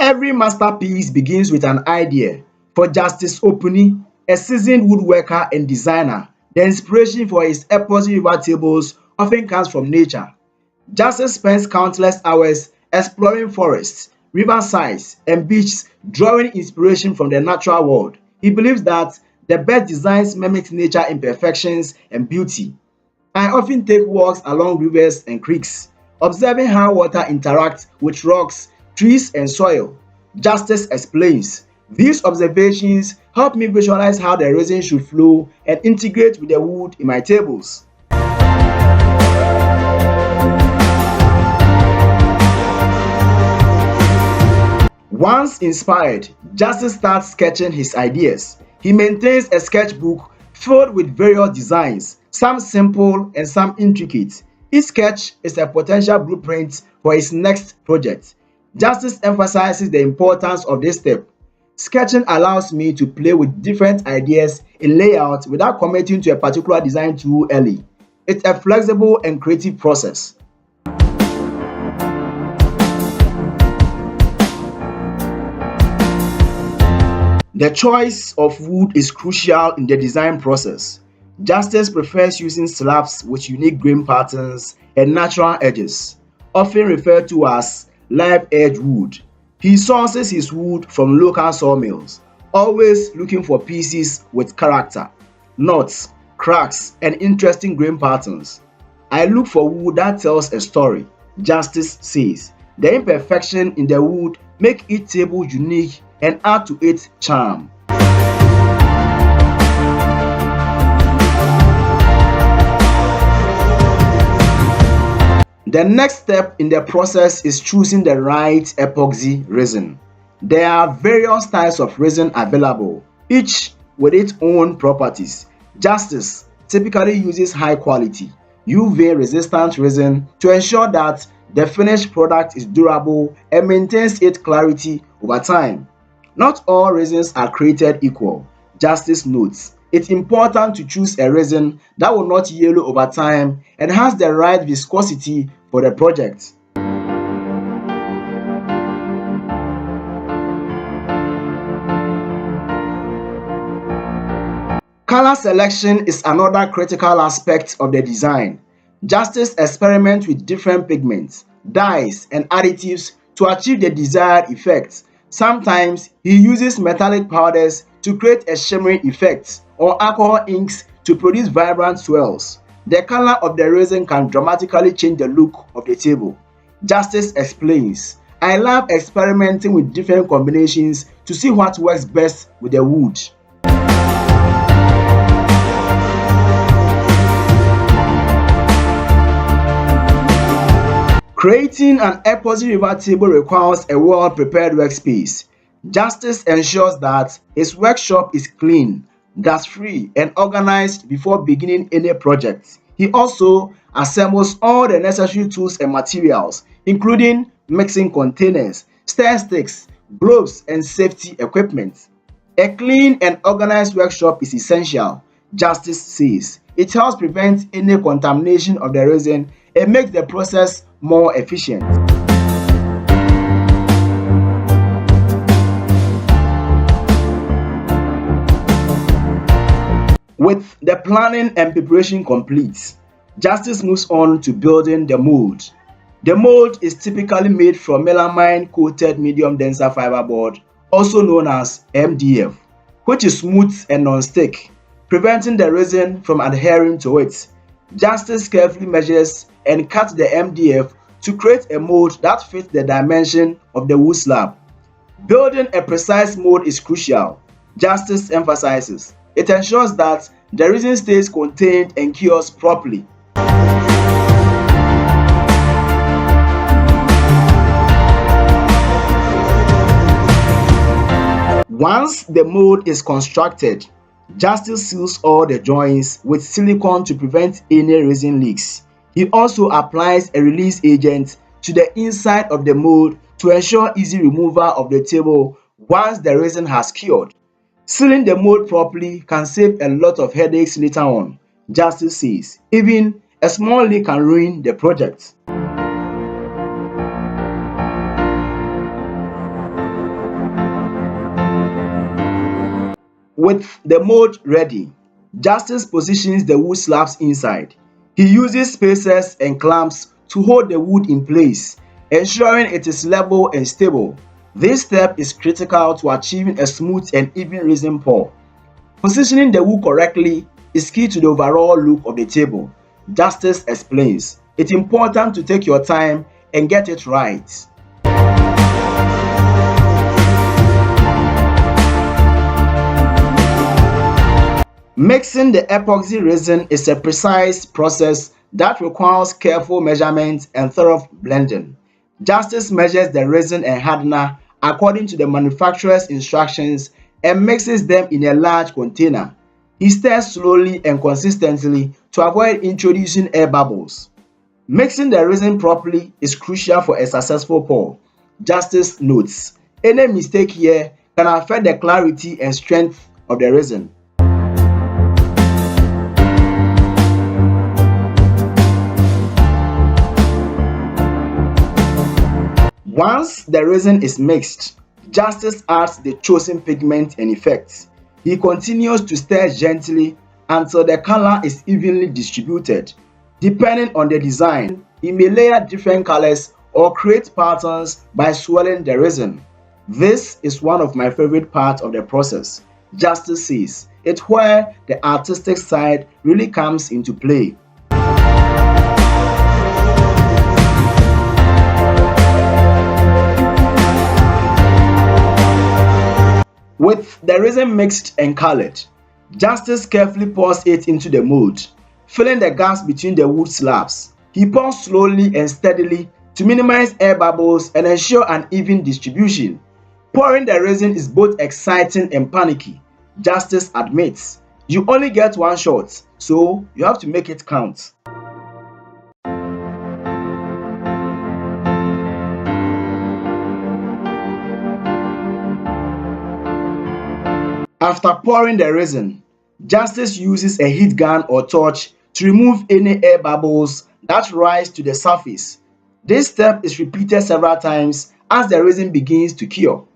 Every masterpiece begins with an idea. For Justice Opuni, a seasoned woodworker and designer, the inspiration for his Epoxy River Tables often comes from nature. Justice spends countless hours exploring forests, riversides, and beaches, drawing inspiration from the natural world. He believes that the best designs mimic nature imperfections and beauty. I often take walks along rivers and creeks, observing how water interacts with rocks, trees, and soil. Justice explains. These observations help me visualize how the resin should flow and integrate with the wood in my tables. Once inspired, Justice starts sketching his ideas. He maintains a sketchbook filled with various designs, some simple and some intricate. Each sketch is a potential blueprint for his next project. Justice emphasizes the importance of this step. Sketching allows me to play with different ideas in layout without committing to a particular design too early. It's a flexible and creative process. The choice of wood is crucial in the design process. Justice prefers using slabs with unique grain patterns and natural edges, often referred to as live edge wood. He sources his wood from local sawmills, always looking for pieces with character, knots, cracks, and interesting grain patterns. I look for wood that tells a story, Justice says. The imperfection in the wood make each table unique and add to its charm. The next step in the process is choosing the right epoxy resin. There are various types of resin available, each with its own properties. Justice typically uses high quality, UV resistant resin to ensure that the finished product is durable and maintains its clarity over time. Not all resins are created equal. Justice notes, it's important to choose a resin that will not yellow over time and has the right viscosity for the project. Color selection is another critical aspect of the design. Justice experiments with different pigments, dyes, and additives to achieve the desired effect. Sometimes he uses metallic powders to create a shimmering effect or alcohol inks to produce vibrant swirls. The color of the resin can dramatically change the look of the table. Justice explains, I love experimenting with different combinations to see what works best with the wood. Creating an Epoxy River Table requires a well-prepared workspace. Justice ensures that his workshop is clean, dust-free, and organized before beginning any project. He also assembles all the necessary tools and materials, including mixing containers, stir sticks, gloves, and safety equipment. A clean and organized workshop is essential, Justice says. It helps prevent any contamination of the resin and makes the process more efficient. With the planning and preparation complete, Justice moves on to building the mold. The mold is typically made from melamine coated medium denser fiberboard, also known as MDF, which is smooth and non-stick, preventing the resin from adhering to it. Justice carefully measures and cuts the MDF to create a mold that fits the dimension of the wood slab. Building a precise mold is crucial, Justice emphasizes. It ensures that the resin stays contained and cures properly. Once the mold is constructed, Justice seals all the joints with silicone to prevent any resin leaks. He also applies a release agent to the inside of the mold to ensure easy removal of the table once the resin has cured. Sealing the mold properly can save a lot of headaches later on, Justice says. Even a small leak can ruin the project. With the mold ready, Justice positions the wood slabs inside. He uses spacers and clamps to hold the wood in place, ensuring it is level and stable. This step is critical to achieving a smooth and even resin pour. Positioning the wood correctly is key to the overall look of the table. Justice explains, it's important to take your time and get it right. Mixing the epoxy resin is a precise process that requires careful measurement and thorough blending. Justice measures the resin and hardener according to the manufacturer's instructions and mixes them in a large container. He stirs slowly and consistently to avoid introducing air bubbles. Mixing the resin properly is crucial for a successful pour. Justice notes, any mistake here can affect the clarity and strength of the resin. Once the resin is mixed, Justice adds the chosen pigment and effects. He continues to stir gently until the color is evenly distributed. Depending on the design, he may layer different colors or create patterns by swirling the resin. This is one of my favorite parts of the process. Justice says, it's where the artistic side really comes into play. With the resin mixed and colored, Justice carefully pours it into the mold, filling the gaps between the wood slabs. He pours slowly and steadily to minimize air bubbles and ensure an even distribution. Pouring the resin is both exciting and panicky. Justice admits, you only get one shot, so you have to make it count. After pouring the resin, Justice uses a heat gun or torch to remove any air bubbles that rise to the surface. This step is repeated several times as the resin begins to cure.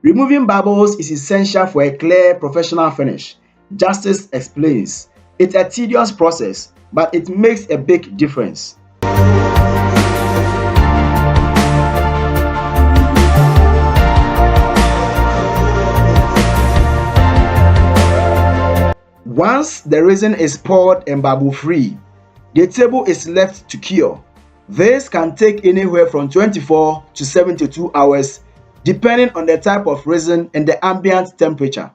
Removing bubbles is essential for a clear, professional finish. Justice explains, it's a tedious process, but it makes a big difference. Once the resin is poured and bubble-free, the table is left to cure. This can take anywhere from 24 to 72 hours, depending on the type of resin and the ambient temperature.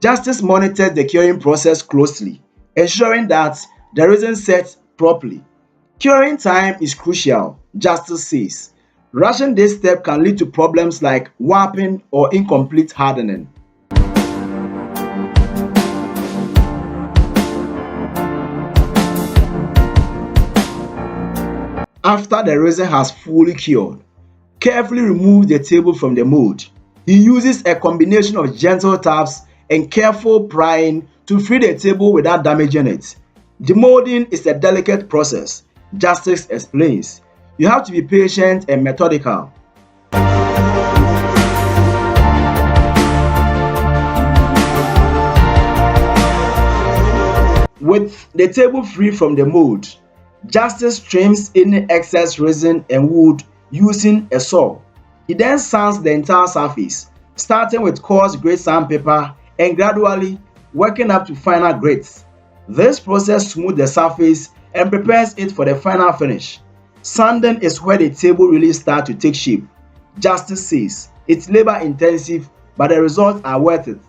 Justice monitors the curing process closely, ensuring that the resin sets properly. Curing time is crucial, Justice says. Rushing this step can lead to problems like warping or incomplete hardening. After the resin has fully cured, carefully remove the table from the mold. He uses a combination of gentle taps and careful prying to free the table without damaging it. Demolding is a delicate process, Justice explains. You have to be patient and methodical. With the table free from the mold, Justice trims any excess resin and wood using a saw. He then sands the entire surface, starting with coarse grade sandpaper and gradually working up to finer grades. This process smooths the surface and prepares it for the final finish. Sanding is where the table really starts to take shape. Justice says it's labor intensive, but the results are worth it.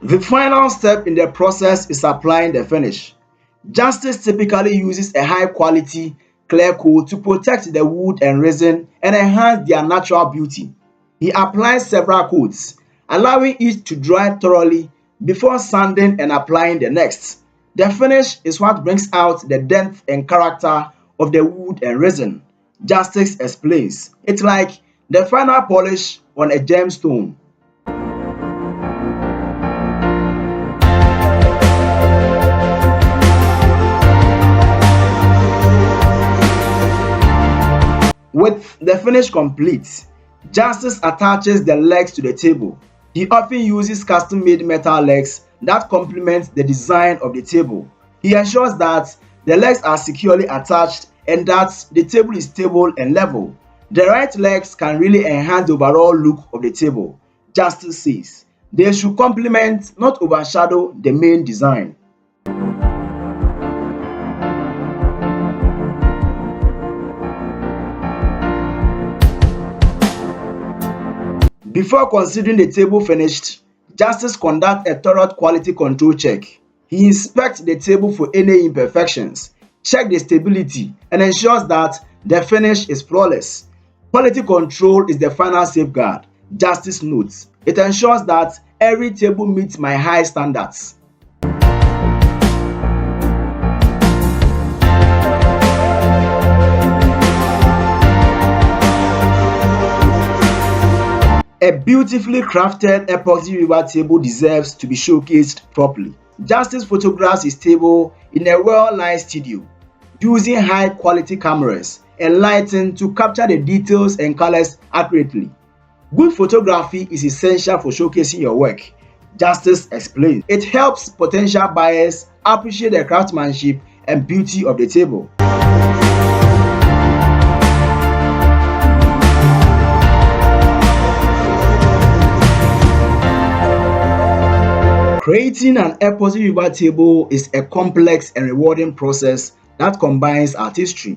The final step in the process is applying the finish. Justice typically uses a high-quality clear coat to protect the wood and resin and enhance their natural beauty. He applies several coats, allowing each to dry thoroughly before sanding and applying the next. The finish is what brings out the depth and character of the wood and resin. Justice explains, it's like the final polish on a gemstone. With the finish complete, Justice attaches the legs to the table. He often uses custom-made metal legs that complement the design of the table. He ensures that the legs are securely attached and that the table is stable and level. The right legs can really enhance the overall look of the table. Justice says they should complement, not overshadow, the main design. Before considering the table finished, Justice conducts a thorough quality control check. He inspects the table for any imperfections, checks the stability, and ensures that the finish is flawless. Quality control is the final safeguard. Justice notes, it ensures that every table meets my high standards. A beautifully crafted Epoxy River Table deserves to be showcased properly. Justice photographs his table in a well-lit studio, using high-quality cameras and lighting to capture the details and colors accurately. Good photography is essential for showcasing your work, Justice explains. It helps potential buyers appreciate the craftsmanship and beauty of the table. Creating an Epoxy River Table is a complex and rewarding process that combines artistry,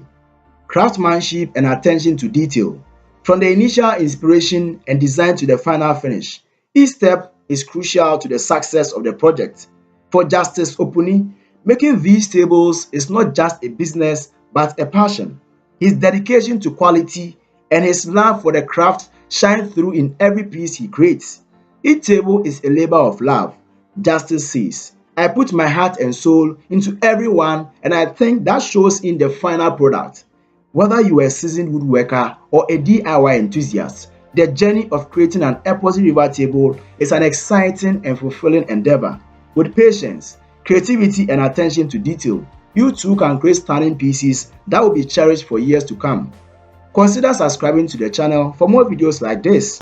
craftsmanship, and attention to detail. From the initial inspiration and design to the final finish, each step is crucial to the success of the project. For Justice Opuni, making these tables is not just a business but a passion. His dedication to quality and his love for the craft shine through in every piece he creates. Each table is a labor of love. Justice says, I put my heart and soul into every one, and I think that shows in the final product. Whether you are a seasoned woodworker or a DIY enthusiast, the journey of creating an Epoxy River Table is an exciting and fulfilling endeavor. With patience, creativity, and attention to detail, you too can create stunning pieces that will be cherished for years to come. Consider subscribing to the channel for more videos like this.